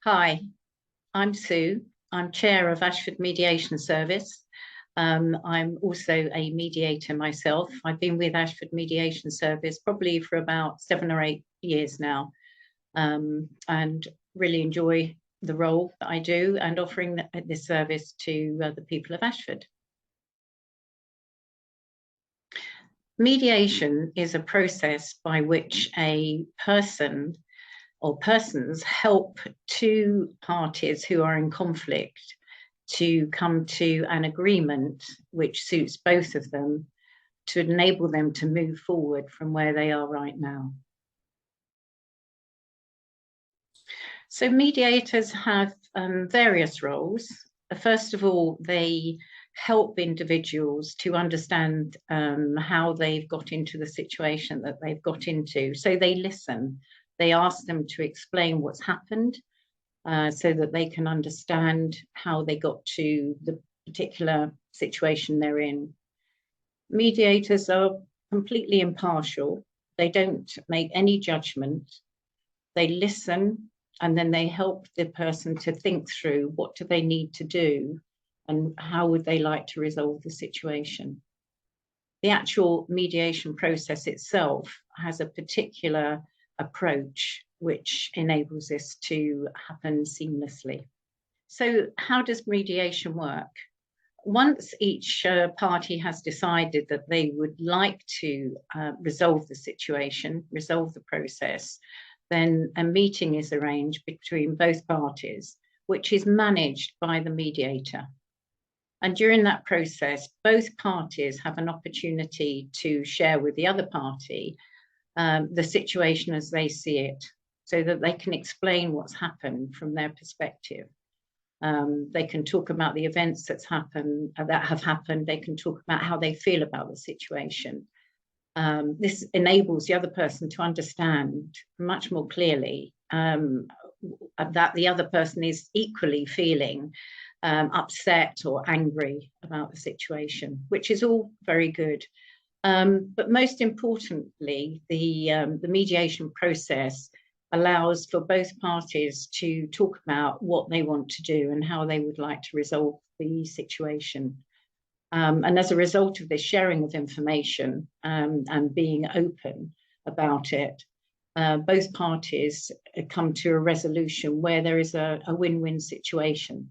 Hi, I'm Sue. I'm chair of Ashford Mediation Service. I'm also a mediator myself. I've been with Ashford Mediation Service probably for about 7 or 8 years now, and really enjoy the role that I do and offering this service to the people of Ashford. Mediation is a process by which a person or persons help two parties who are in conflict to come to an agreement which suits both of them to enable them to move forward from where they are right now. So mediators have various roles. First of all, they help individuals to understand how they've got into the situation that they've got into. So they listen. They ask them to explain what's happened so that they can understand how they got to the particular situation they're in. Mediators are completely impartial. They don't make any judgment. They listen, and then they help the person to think through what do they need to do and how would they like to resolve the situation. The actual mediation process itself has a particular approach which enables this to happen seamlessly. So how does mediation work? Once each party has decided that they would like to resolve the situation, resolve the process, then a meeting is arranged between both parties, which is managed by the mediator. And during that process, both parties have an opportunity to share with the other party the situation as they see it, so that they can explain what's happened from their perspective. They can talk about the events that have happened. They can talk about how they feel about the situation. This enables the other person to understand much more clearly that the other person is equally feeling upset or angry about the situation, which is all very good. But most importantly, the mediation process allows for both parties to talk about what they want to do and how they would like to resolve the situation. And as a result of this sharing of information and being open about it, both parties come to a resolution where there is a win-win situation.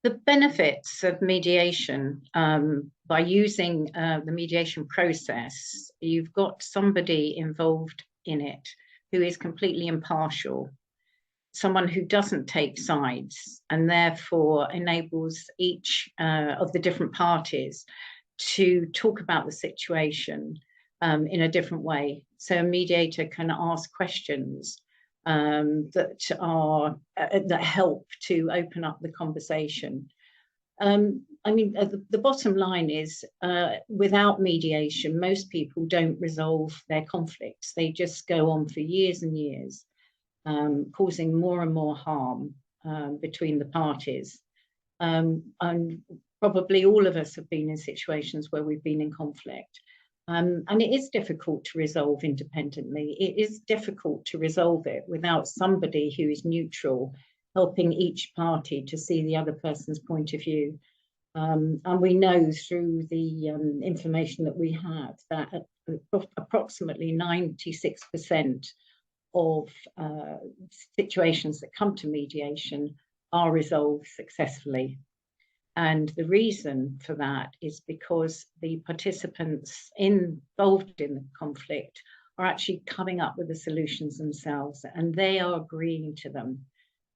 The benefits of mediation, by using the mediation process, you've got somebody involved in it who is completely impartial, someone who doesn't take sides, and therefore enables each of the different parties to talk about the situation in a different way. So a mediator can ask questions that help to open up the conversation. I mean, the bottom line is, without mediation, most people don't resolve their conflicts. They just go on for years and years, causing more and more harm between the parties. And probably all of us have been in situations where we've been in conflict. And it is difficult to resolve independently. It is difficult to resolve it without somebody who is neutral, helping each party to see the other person's point of view. And we know through the information that we have that approximately 96% of situations that come to mediation are resolved successfully. And the reason for that is because the participants involved in the conflict are actually coming up with the solutions themselves, and they are agreeing to them.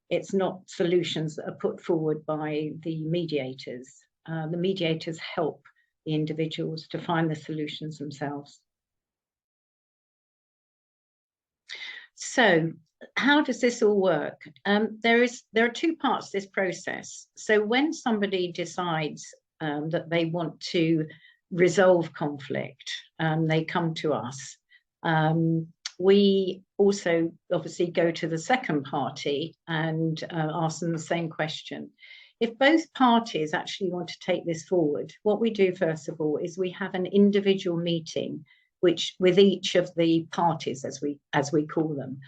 It's not solutions that are put forward by the mediators. The mediators help the individuals to find the solutions themselves. So how does this all work? There are two parts to this process. So when somebody decides that they want to resolve conflict, they come to us. We also obviously go to the second party and ask them the same question. If both parties actually want to take this forward, what we do first of all is we have an individual meeting with each of the parties, as we call them.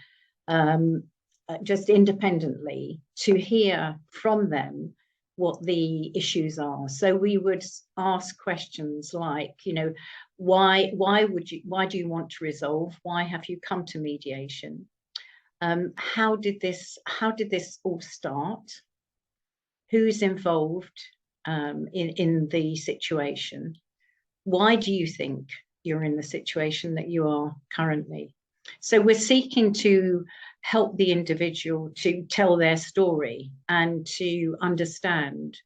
just independently, to hear from them what the issues are. So we would ask questions like, you know, why do you want to resolve? Why have you come to mediation? How did this all start? Who's involved in the situation? Why do you think you're in the situation that you are currently? So we're seeking to help the individual to tell their story and to understand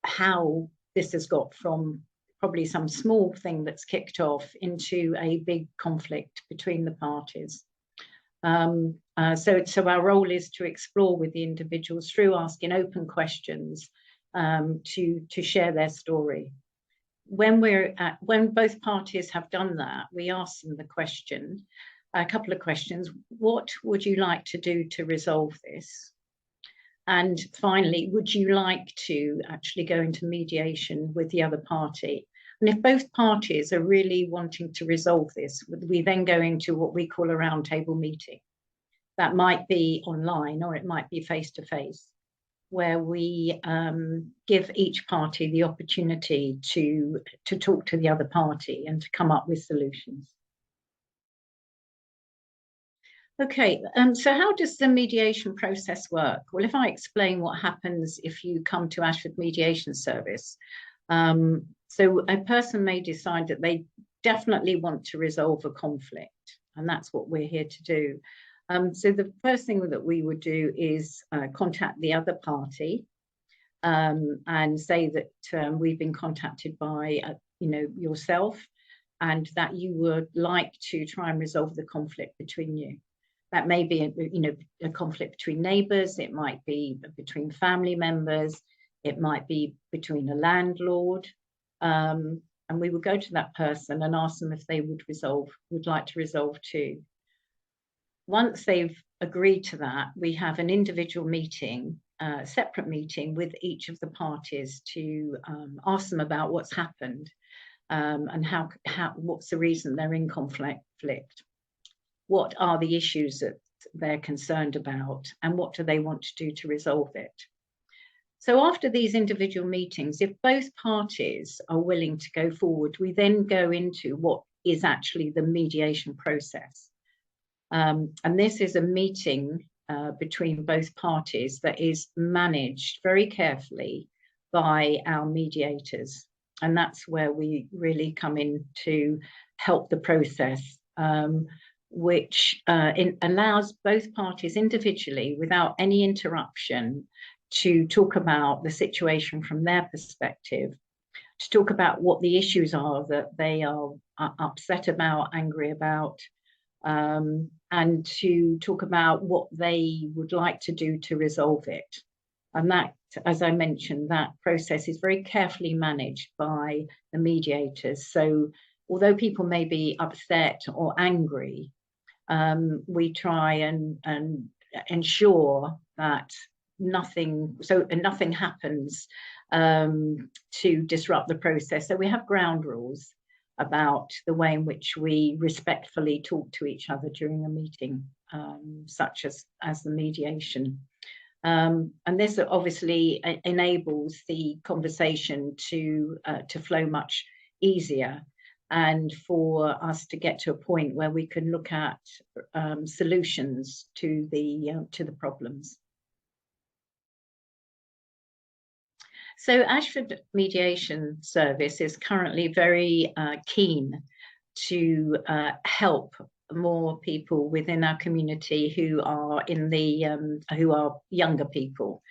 how this has got from probably some small thing that's kicked off into a big conflict between the parties. So our role is to explore with the individuals through asking open questions to share their story. When both parties have done that, we ask them a couple of questions. What would you like to do to resolve this? And finally, would you like to actually go into mediation with the other party? And if both parties are really wanting to resolve this, we then go into what we call a roundtable meeting. That might be online or it might be face-to-face, where we give each party the opportunity to talk to the other party and to come up with solutions. Okay, so how does the mediation process work? Well, if I explain what happens if you come to Ashford Mediation Service, so a person may decide that they definitely want to resolve a conflict, and that's what we're here to do. So the first thing that we would do is contact the other party and say that we've been contacted by yourself, and that you would like to try and resolve the conflict between you. That may be a conflict between neighbours, it might be between family members, it might be between a landlord, and we would go to that person and ask them if they would like to resolve too. Once they've agreed to that, we have an individual meeting, separate meeting with each of the parties to ask them about what's happened and what's the reason they're in conflict. What are the issues that they're concerned about, and what do they want to do to resolve it? So after these individual meetings, if both parties are willing to go forward, we then go into what is actually the mediation process. And this is a meeting between both parties that is managed very carefully by our mediators. And that's where we really come in to help the process, which allows both parties individually, without any interruption, to talk about the situation from their perspective, to talk about what the issues are that they are upset about, angry about, and to talk about what they would like to do to resolve it. And that, as I mentioned, that process is very carefully managed by the mediators. So although people may be upset or angry, we try and ensure that nothing happens to disrupt the process. So we have ground rules about the way in which we respectfully talk to each other during a meeting, such as the mediation. And this obviously enables the conversation to flow much easier, and for us to get to a point where we can look at solutions to the problems. So Ashford Mediation Service is currently very keen to help more people within our community who are younger people.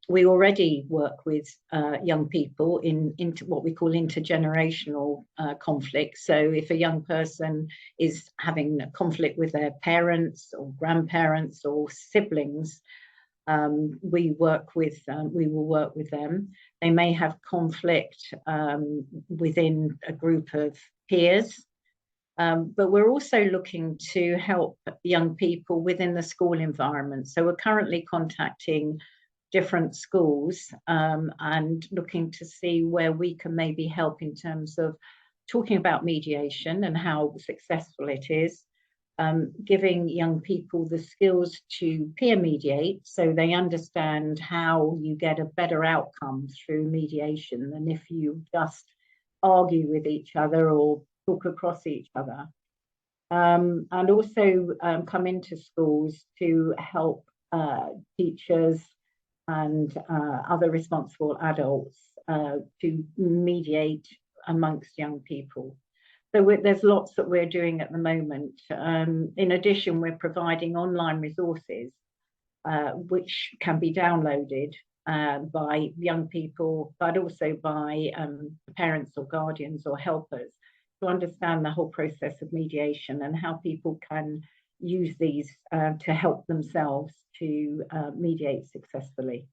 We already work with young people into what we call intergenerational conflict. So if a young person is having a conflict with their parents or grandparents or siblings, we will work with them. They may have conflict within a group of peers, but we're also looking to help young people within the school environment. So we're currently contacting different schools and looking to see where we can maybe help in terms of talking about mediation and how successful it is, giving young people the skills to peer mediate, so they understand how you get a better outcome through mediation than if you just argue with each other or talk across each other. And also come into schools to help teachers and other responsible adults to mediate amongst young people. So there's lots that we're doing at the moment. In addition, we're providing online resources which can be downloaded by young people, but also by parents or guardians or helpers, to understand the whole process of mediation and how people can use these to help themselves to mediate successfully.